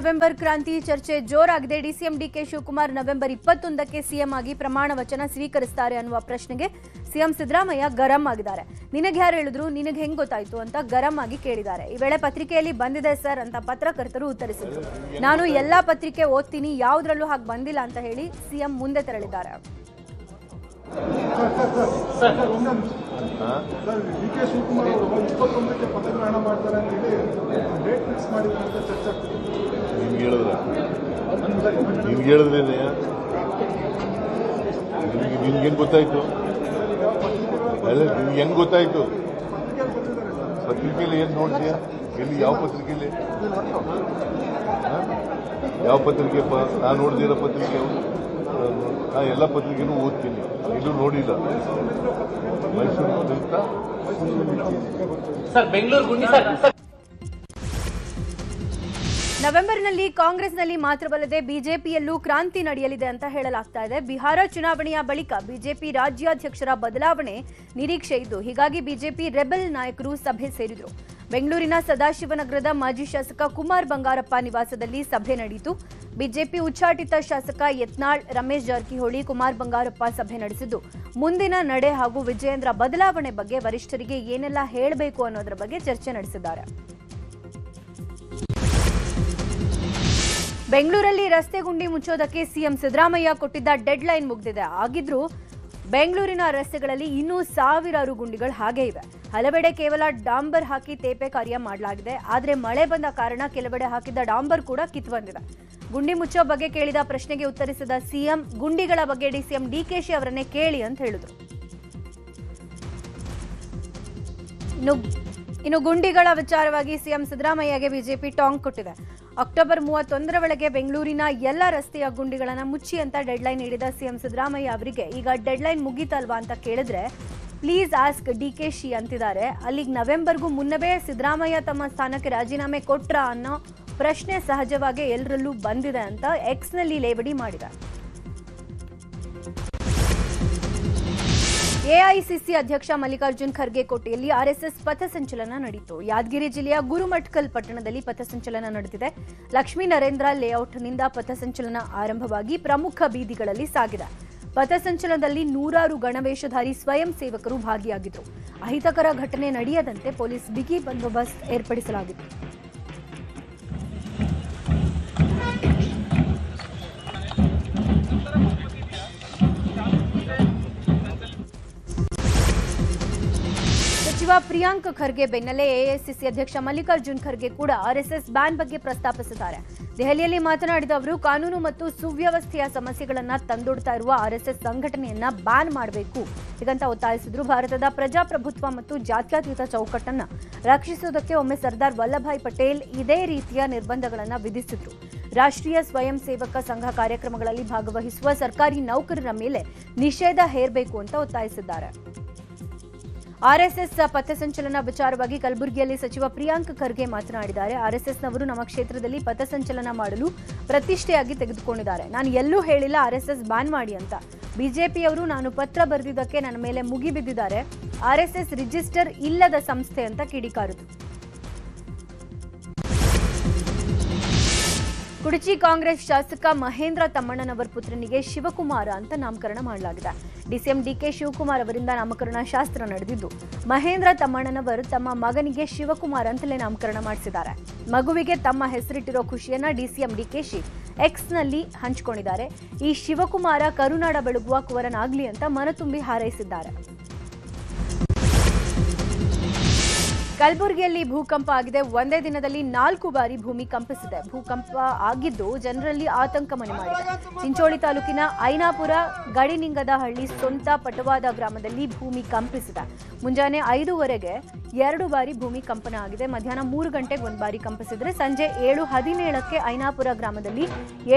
November ಕ್ರಾಂತಿ ಚರ್ಚೆ ಜೋರಾಗಿದೆ. ಡಿಸಿಎಂ ಡಿಕೆ ಶಿವಕುಮಾರ್ ನವೆಂಬರ್ 21ಕ್ಕೆ ಸಿಎಂ ಆಗಿ ಪ್ರಮಾಣ ವಚನ ಸ್ವೀಕರಿಸುತ್ತಾರೆ ಅನ್ನುವ ಪ್ರಶ್ನೆಗೆ ಸಿಎಂ ಸಿದ್ದರಾಮಯ್ಯ ಗರಂ ಆಗಿದ್ದಾರೆ. ನಿನಗೆ ಯಾರು ಹೇಳಿದ್ರು, ನಿನಗೆ ಹೆಂಗ್ ಗೊತ್ತಾಯ್ತು ಅಂತ ಗರಂ ಆಗಿ ಕೇಳಿದ್ದಾರೆ. ಈ ವೇಳೆ ಪತ್ರಿಕೆಯಲ್ಲಿ ಬಂದಿದೆ ಸರ್ ಅಂತ ಪತ್ರಕರ್ತರು ಉತ್ತರಿಸಿದ್ರು. ನಾನು ಎಲ್ಲಾ ಪತ್ರಿಕೆ ಓದ್ತೀನಿ, ಯಾವುದ್ರಲ್ಲೂ ಹಾಗೆ ಬಂದಿಲ್ಲ ಅಂತ ಹೇಳಿ ಸಿಎಂ ಮುಂದೆ ತೆರಳಿದ್ದಾರೆ. ಡಿಕೆ ಶಿವಕುಮಾರ್ ಅವರು 21ಕ್ಕೆ ಪದಗ್ರಹಣ ಮಾಡ್ತಾರೆ ಅಂತ ಹೇಳಿ ಡೇಟ್ ಫಿಕ್ಸ್ ಮಾಡಿದ್ರು ಅಂತ ಚರ್ಚೆ ಆಗ್ತದೆ. ನಿಮ್ಗೆ ಹೇಳಿದ್ರೇನೆ ನಿಮ್ಗೆ ಹೆಂಗ್ ಗೊತ್ತಾಯ್ತು? ನಿಮ್ಗೆ ಹೆಂಗ್ ಗೊತ್ತಾಯ್ತು? ಪತ್ರಿಕೆಯಲ್ಲಿ ಏನ್ ನೋಡ್ತೀಯ? ಎಲ್ಲಿ ಯಾವ ಪತ್ರಿಕೆಯಲ್ಲಿ ಯಾವ ಪತ್ರಿಕೆಪ್ಪ? ನಾನು ನೋಡ್ದಿರೋ ಪತ್ರಿಕೆ ನಾ ಎಲ್ಲ ಪತ್ರಿಕೆನೂ ಓದ್ತೀನಿ, ಎಲ್ಲೂ ನೋಡಿಲ್ಲ. ಮೈಸೂರು ನವೆಂಬರ್ನಲ್ಲಿ ಕಾಂಗ್ರೆಸ್ನಲ್ಲಿ ಮಾತ್ರವಲ್ಲದೆ ಬಿಜೆಪಿಯಲ್ಲೂ ಕ್ರಾಂತಿ ನಡೆಯಲಿದೆ ಅಂತ ಹೇಳಲಾಗ್ತಾ ಇದೆ. ಬಿಹಾರ ಚುನಾವಣೆಯ ಬಳಿಕ ಬಿಜೆಪಿ ರಾಜ್ಯಾಧ್ಯಕ್ಷರ ಬದಲಾವಣೆ ನಿರೀಕ್ಷೆ ಇದ್ದು, ಹೀಗಾಗಿ ಬಿಜೆಪಿ ರೆಬೆಲ್ ನಾಯಕರು ಸಭೆ ಸೇರಿದರು. ಬೆಂಗಳೂರಿನ ಸದಾಶಿವನಗರದ ಮಾಜಿ ಶಾಸಕ ಕುಮಾರ್ ಬಂಗಾರಪ್ಪ ನಿವಾಸದಲ್ಲಿ ಸಭೆ ನಡೆಯಿತು. ಬಿಜೆಪಿ ಉಚ್ಚಾಟಿತ ಶಾಸಕ ಯತ್ನಾಳ್, ರಮೇಶ್ ಜಾರಕಿಹೊಳಿ, ಕುಮಾರ್ ಬಂಗಾರಪ್ಪ ಸಭೆ ನಡೆಸಿದ್ದು, ಮುಂದಿನ ನಡೆ ಹಾಗೂ ವಿಜಯೇಂದ್ರ ಬದಲಾವಣೆ ಬಗ್ಗೆ ವರಿಷ್ಠರಿಗೆ ಏನೆಲ್ಲ ಹೇಳಬೇಕು ಅನ್ನೋದರ ಬಗ್ಗೆ ಚರ್ಚೆ ನಡೆಸಿದ್ದಾರೆ. ಬೆಂಗಳೂರಲ್ಲಿ ರಸ್ತೆ ಗುಂಡಿ ಮುಚ್ಚೋದಕ್ಕೆ ಸಿಎಂ ಸಿದ್ದರಾಮಯ್ಯ ಕೊಟ್ಟಿದ್ದ ಡೆಡ್ ಲೈನ್ ಮುಗಿದಿದೆ. ಆಗಿದ್ರೂ ಬೆಂಗಳೂರಿನ ರಸ್ತೆಗಳಲ್ಲಿ ಇನ್ನೂ ಸಾವಿರಾರು ಗುಂಡಿಗಳು ಹಾಗೇ ಇವೆ. ಹಲವೆಡೆ ಕೇವಲ ಡಾಂಬರ್ ಹಾಕಿ ತೇಪೆ ಕಾರ್ಯ ಮಾಡಲಾಗಿದೆ. ಆದರೆ ಮಳೆ ಬಂದ ಕಾರಣ ಕೆಲವೆಡೆ ಹಾಕಿದ್ದ ಡಾಂಬರ್ ಕೂಡ ಕಿತ್ತು ಬಂದಿದೆ. ಗುಂಡಿ ಮುಚ್ಚೋ ಬಗ್ಗೆ ಕೇಳಿದ ಪ್ರಶ್ನೆಗೆ ಉತ್ತರಿಸಿದ ಸಿಎಂ, ಗುಂಡಿಗಳ ಬಗ್ಗೆ ಡಿಸಿಎಂ ಡಿಕೆಶಿ ಅವರನ್ನೇ ಕೇಳಿ ಅಂತ ಹೇಳಿದ್ರು. ಇನ್ನು ಗುಂಡಿಗಳ ವಿಚಾರವಾಗಿ ಸಿಎಂ ಸಿದ್ದರಾಮಯ್ಯಗೆ ಬಿಜೆಪಿ ಟಾಂಗ್ ಕೊಟ್ಟಿದೆ. ಅಕ್ಟೋಬರ್ 31ರ ಒಳಗೆ ಬೆಂಗಳೂರಿನ ಎಲ್ಲ ರಸ್ತೆಯ ಗುಂಡಿಗಳನ್ನು ಮುಚ್ಚಿ ಅಂತ ಡೆಡ್ಲೈನ್ ನೀಡಿದ ಸಿಎಂ ಸಿದ್ದರಾಮಯ್ಯ ಅವರಿಗೆ ಈಗ ಡೆಡ್ಲೈನ್ ಮುಗೀತಲ್ವಾ ಅಂತ ಕೇಳಿದ್ರೆ ಪ್ಲೀಸ್ ಆಸ್ಕ್ ಡಿಕೆಶಿ ಅಂತಿದ್ದಾರೆ. ಅಲ್ಲಿಗೆ ನವೆಂಬರ್ಗೂ ಮುನ್ನವೇ ಸಿದ್ದರಾಮಯ್ಯ ತಮ್ಮ ಸ್ಥಾನಕ್ಕೆ ರಾಜೀನಾಮೆ ಕೊಟ್ರಾ ಅನ್ನೋ ಪ್ರಶ್ನೆ ಸಹಜವಾಗಿ ಎಲ್ಲರಲ್ಲೂ ಬಂದಿದೆ ಅಂತ ಎಕ್ಸ್ನಲ್ಲಿ ಲೇವಡಿ ಮಾಡಿದೆ. ಎಐಸಿಸಿ ಅಧ್ಯಕ್ಷ ಮಲ್ಲಿಕಾರ್ಜುನ್ ಖರ್ಗೆ ಕೋಟೆಯಲ್ಲಿ ಆರ್ಎಸ್ಎಸ್ ಪಥಸಂಚಲನ ನಡೆಯಿತು. ಯಾದಗಿರಿ ಜಿಲ್ಲೆಯ ಗುರುಮಠಕಲ್ ಪಟ್ಟಣದಲ್ಲಿ ಪಥಸಂಚಲನ ನಡೆದಿದೆ. ಲಕ್ಷ್ಮೀ ನರೇಂದ್ರ ಲೇಔಟ್ನಿಂದ ಪಥಸಂಚಲನ ಆರಂಭವಾಗಿ ಪ್ರಮುಖ ಬೀದಿಗಳಲ್ಲಿ ಸಾಗಿದೆ. ಪಥಸಂಚಲನದಲ್ಲಿ ನೂರಾರು ಗಣವೇಷಧಾರಿ ಸ್ವಯಂ ಸೇವಕರು ಭಾಗಿಯಾಗಿದ್ದರು. ಅಹಿತಕರ ಘಟನೆ ನಡೆಯದಂತೆ ಪೊಲೀಸ್ ಬಿಗಿ ಬಂದೋಬಸ್ತ್ ಏರ್ಪಡಿಸಲಾಗಿತ್ತು. ಸಚಿವ ಪ್ರಿಯಾಂಕ್ ಖರ್ಗೆ ಬೆನ್ನಲ್ಲೇ ಎಐಸಿಸಿ ಅಧ್ಯಕ್ಷ ಮಲ್ಲಿಕಾರ್ಜುನ್ ಖರ್ಗೆ ಕೂಡ ಆರ್ಎಸ್ಎಸ್ ಬ್ಯಾನ್ ಬಗ್ಗೆ ಪ್ರಸ್ತಾಪಿಸಿದ್ದಾರೆ. ದೆಹಲಿಯಲ್ಲಿ ಮಾತನಾಡಿದ ಅವರು, ಕಾನೂನು ಮತ್ತು ಸುವ್ಯವಸ್ಥೆಯ ಸಮಸ್ಯೆಗಳನ್ನು ತಂದೊಡ್ತಾ ಇರುವ ಆರ್ಎಸ್ಎಸ್ ಸಂಘಟನೆಯನ್ನ ಬ್ಯಾನ್ ಮಾಡಬೇಕು ಹೀಗಂತ ಒತ್ತಾಯಿಸಿದ್ರು. ಭಾರತದ ಪ್ರಜಾಪ್ರಭುತ್ವ ಮತ್ತು ಜಾತ್ಯತೀತ ಚೌಕಟ್ಟನ್ನು ರಕ್ಷಿಸುವುದಕ್ಕೆ ಒಮ್ಮೆ ಸರ್ದಾರ್ ವಲ್ಲಭಾಯ್ ಪಟೇಲ್ ಇದೇ ರೀತಿಯ ನಿರ್ಬಂಧಗಳನ್ನು ವಿಧಿಸಿದ್ರು. ರಾಷ್ಟ್ರೀಯ ಸ್ವಯಂ ಸೇವಕ ಸಂಘ ಕಾರ್ಯಕ್ರಮಗಳಲ್ಲಿ ಭಾಗವಹಿಸುವ ಸರ್ಕಾರಿ ನೌಕರರ ಮೇಲೆ ನಿಷೇಧ ಹೇರಬೇಕು ಅಂತ ಒತ್ತಾಯಿಸಿದ್ದಾರೆ. ಆರ್ಎಸ್ಎಸ್ ಪಥಸಂಚಲನ ವಿಚಾರವಾಗಿ ಕಲಬುರಗಿಯಲ್ಲಿ ಸಚಿವ ಪ್ರಿಯಾಂಕ್ ಖರ್ಗೆ ಮಾತನಾಡಿದ್ದಾರೆ. ಆರ್ಎಸ್ಎಸ್ನವರು ನಮ್ಮ ಕ್ಷೇತ್ರದಲ್ಲಿ ಪಥಸಂಚಲನ ಮಾಡಲು ಪ್ರತಿಷ್ಠೆಯಾಗಿ ತೆಗೆದುಕೊಂಡಿದ್ದಾರೆ. ನಾನು ಎಲ್ಲೂ ಹೇಳಿಲ್ಲ ಆರ್ಎಸ್ಎಸ್ ಬ್ಯಾನ್ ಮಾಡಿ ಅಂತ. ಬಿಜೆಪಿಯವರು ನಾನು ಪತ್ರ ಬರೆದಿದ್ದಕ್ಕೆ ನನ್ನ ಮೇಲೆ ಮುಗಿಬಿದ್ದಿದ್ದಾರೆ. ಆರ್ಎಸ್ಎಸ್ ರಿಜಿಸ್ಟರ್ ಇಲ್ಲದ ಸಂಸ್ಥೆ ಅಂತ ಕಿಡಿಕಾರಿದರು. ಕುಡಚಿ ಕಾಂಗ್ರೆಸ್ ಶಾಸಕ ಮಹೇಂದ್ರ ತಮ್ಮಣ್ಣನವರ ಪುತ್ರನಿಗೆ ಶಿವಕುಮಾರ ಅಂತ ನಾಮಕರಣ ಮಾಡಲಾಗಿದೆ. ಡಿಸಿಎಂ ಡಿಕೆ ಶಿವಕುಮಾರ್ ಅವರಿಂದ ನಾಮಕರಣ ಶಾಸ್ತ್ರ ನಡೆದಿದ್ದು, ಮಹೇಂದ್ರ ತಮ್ಮಣ್ಣನವರು ತಮ್ಮ ಮಗನಿಗೆ ಶಿವಕುಮಾರ್ ಅಂತಲೇ ನಾಮಕರಣ ಮಾಡಿಸಿದ್ದಾರೆ. ಮಗುವಿಗೆ ತಮ್ಮ ಹೆಸರಿಟ್ಟಿರೋ ಖುಷಿಯನ್ನ ಡಿಸಿಎಂ ಡಿಕೆಶಿ ಎಕ್ಸ್ನಲ್ಲಿ ಹಂಚಿಕೊಂಡಿದ್ದಾರೆ. ಈ ಶಿವಕುಮಾರ ಕರುನಾಡ ಬೆಳಗುವ ಕುವರನಾಗ್ಲಿ ಅಂತ ಮನತುಂಬಿ ಹಾರೈಸಿದ್ದಾರೆ. ಕಲಬುರಗಿಯಲ್ಲಿ ಭೂಕಂಪ ಆಗಿದೆ. ಒಂದೇ ದಿನದಲ್ಲಿ 4 ಬಾರಿ ಭೂಮಿ ಕಂಪಿಸಿದೆ. ಭೂಕಂಪ ಆಗಿದ್ದು ಜನರಲ್ಲಿ ಆತಂಕ ಮನೆ ಮಾಡಿದೆ. ಚಿಂಚೋಳಿ ತಾಲೂಕಿನ ಐನಾಪುರ ಗಡಿನಿಂಗದಹಳ್ಳಿ ಸ್ವಂತ ಪಟವಾದ ಗ್ರಾಮದಲ್ಲಿ ಭೂಮಿ ಕಂಪಿಸಿದೆ. ಮುಂಜಾನೆ 5:15ಗೆ 2 ಬಾರಿ ಭೂಮಿ ಕಂಪನ ಆಗಿದೆ. ಮಧ್ಯಾಹ್ನ 3 ಗಂಟೆಗೆ 1 ಬಾರಿ ಕಂಪಿಸಿದ್ರೆ ಸಂಜೆ 7:17ಕ್ಕೆ ಐನಾಪುರ ಗ್ರಾಮದಲ್ಲಿ,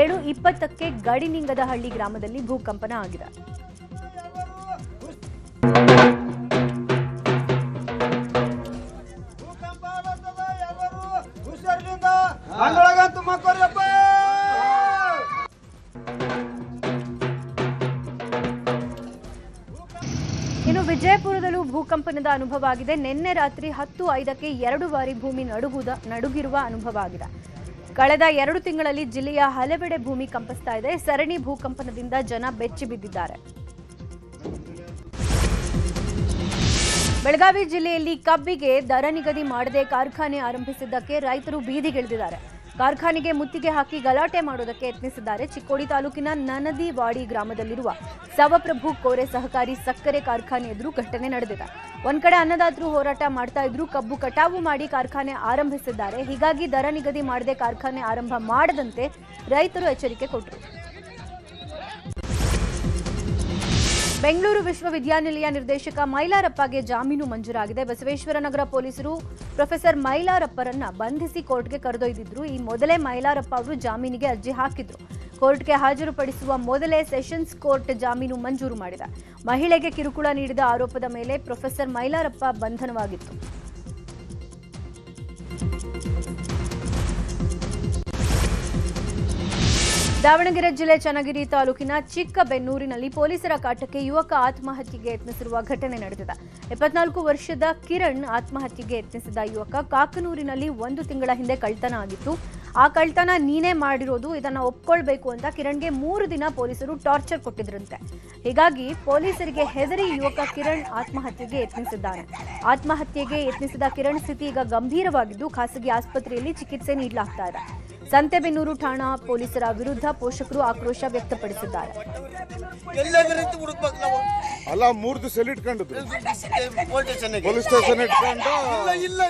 7:20ಕ್ಕೆ ಗಡಿನಿಂಗದಹಳ್ಳಿ ಗ್ರಾಮದಲ್ಲಿ ಭೂಕಂಪನ ಆಗಿದೆ. ಇನ್ನು ವಿಜಯಪುರದಲ್ಲೂ ಭೂಕಂಪನದ ಅನುಭವ ಆಗಿದೆ. ನಿನ್ನೆ ರಾತ್ರಿ 10:05ಕ್ಕೆ 2 ಬಾರಿ ಭೂಮಿ ನಡುಗಿರುವ ಅನುಭವ ಆಗಿದೆ. ಕಳೆದ 2 ತಿಂಗಳಲ್ಲಿ ಜಿಲ್ಲೆಯ ಹಲವೆಡೆ ಭೂಮಿ ಕಂಪಿಸ್ತಾ ಇದೆ. ಸರಣಿ ಭೂಕಂಪನದಿಂದ ಜನ ಬೆಚ್ಚಿ ಬಿದ್ದಿದ್ದಾರೆ. ಬೆಳಗಾವಿ ಜಿಲ್ಲೆಯಲ್ಲಿ ಕಬ್ಬಿಗೆ ದರ ನಿಗದಿ ಮಾಡದೆ ಕಾರ್ಖಾನೆ ಆರಂಭಿಸಿದ್ದಕ್ಕೆ ರೈತರು ಬೀದಿಗಿಳಿದಿದ್ದಾರೆ. ಕಾರ್ಖಾನೆಗೆ ಮುತ್ತಿಗೆ ಹಾಕಿ ಗಲಾಟೆ ಮಾಡುವುದಕ್ಕೆ ಯತ್ನಿಸಿದ್ದಾರೆ. ಚಿಕ್ಕೋಡಿ ತಾಲೂಕಿನ ನನದಿವಾಡಿ ಗ್ರಾಮದಲ್ಲಿರುವ ಸವಪ್ರಭು ಕೋರೆ ಸಹಕಾರಿ ಸಕ್ಕರೆ ಕಾರ್ಖಾನೆ ಎದುರು ಘಟನೆ ನಡೆದಿದೆ. ಒಂದ್ ಕಡೆ ಅನ್ನದಾತರು ಹೋರಾಟ ಮಾಡ್ತಾ ಇದ್ರು, ಕಬ್ಬು ಕಟಾವು ಮಾಡಿ ಕಾರ್ಖಾನೆ ಆರಂಭಿಸಿದ್ದಾರೆ. ಹೀಗಾಗಿ ದರ ನಿಗದಿ ಮಾಡದೆ ಕಾರ್ಖಾನೆ ಆರಂಭ ಮಾಡದಂತೆ ರೈತರು ಎಚ್ಚರಿಕೆ ಕೊಟ್ಟರು. ಬೆಂಗಳೂರು ವಿಶ್ವವಿದ್ಯಾನಿಲಯ ನಿರ್ದೇಶಕ ಮೈಲಾರಪ್ಪಗೆ ಜಾಮೀನು ಮಂಜೂರಾಗಿದೆ. ಬಸವೇಶ್ವರನಗರ ಪೊಲೀಸರು ಪ್ರೊಫೆಸರ್ ಮೈಲಾರಪ್ಪರನ್ನ ಬಂಧಿಸಿ ಕೋರ್ಟ್ಗೆ ಕರೆದೊಯ್ದಿದ್ರು. ಈ ಮೊದಲೇ ಮೈಲಾರಪ್ಪ ಅವರು ಜಾಮೀನಿಗೆ ಅರ್ಜಿ ಹಾಕಿದ್ರು. ಕೋರ್ಟ್ಗೆ ಹಾಜರುಪಡಿಸುವ ಮೊದಲೇ ಸೆಷನ್ಸ್ ಕೋರ್ಟ್ ಜಾಮೀನು ಮಂಜೂರು ಮಾಡಿದೆ. ಮಹಿಳೆಗೆ ಕಿರುಕುಳ ನೀಡಿದ ಆರೋಪದ ಮೇಲೆ ಪ್ರೊಫೆಸರ್ ಮೈಲಾರಪ್ಪ ಬಂಧನವಾಗಿತ್ತು. ದಾವಣಗೆರೆ ಜಿಲ್ಲೆ ಚನ್ನಗಿರಿ ತಾಲೂಕಿನ ಚಿಕ್ಕಬೆನ್ನೂರಿನಲ್ಲಿ ಪೊಲೀಸರ ಕಾಟಕ್ಕೆ ಯುವಕ ಆತ್ಮಹತ್ಯೆಗೆ ಯತ್ನಿಸಿರುವ ಘಟನೆ ನಡೆದಿದೆ. 24 ವರ್ಷದ ಕಿರಣ್ ಆತ್ಮಹತ್ಯೆಗೆ ಯತ್ನಿಸಿದ ಯುವಕ ಕಾಕನೂರಿನಲ್ಲಿ 1 ತಿಂಗಳ ಹಿಂದೆ ಕಳ್ತನ ಆಗಿತ್ತು. ಆ ಕಳ್ತನ ನೀನೇ ಮಾಡಿರೋದು, ಇದನ್ನ ಒಪ್ಕೊಳ್ಬೇಕು ಅಂತ ಕಿರಣ್ಗೆ 3 ದಿನ ಪೊಲೀಸರು ಟಾರ್ಚರ್ ಕೊಟ್ಟಿದ್ರಂತೆ. ಹೀಗಾಗಿ ಪೊಲೀಸರಿಗೆ ಹೆದರಿ ಯುವಕ ಕಿರಣ್ ಆತ್ಮಹತ್ಯೆಗೆ ಯತ್ನಿಸಿದ್ದಾನೆ. ಆತ್ಮಹತ್ಯೆಗೆ ಯತ್ನಿಸಿದ ಕಿರಣ್ ಸ್ಥಿತಿ ಈಗ ಗಂಭೀರವಾಗಿದ್ದು ಖಾಸಗಿ ಆಸ್ಪತ್ರೆಯಲ್ಲಿ ಚಿಕಿತ್ಸೆ ನೀಡಲಾಗ್ತಾ ಇದೆ. ಸಂತೆಬೆನ್ನೂರು ಠಾಣಾ ಪೊಲೀಸರ ವಿರುದ್ಧ ಪೋಷಕರು ಆಕ್ರೋಶ ವ್ಯಕ್ತಪಡಿಸಿದ್ದಾರೆ. ಅಲ್ಲ 3 ದಿವಸ ಎಲ್ಲಿ ಇಟ್ಕೊಂಡಿದ್ರು ಪೊಲೀಸ್ ಸ್ಟೇಷನ್ ಇಟ್ಕೊಂಡು ಇಲ್ಲ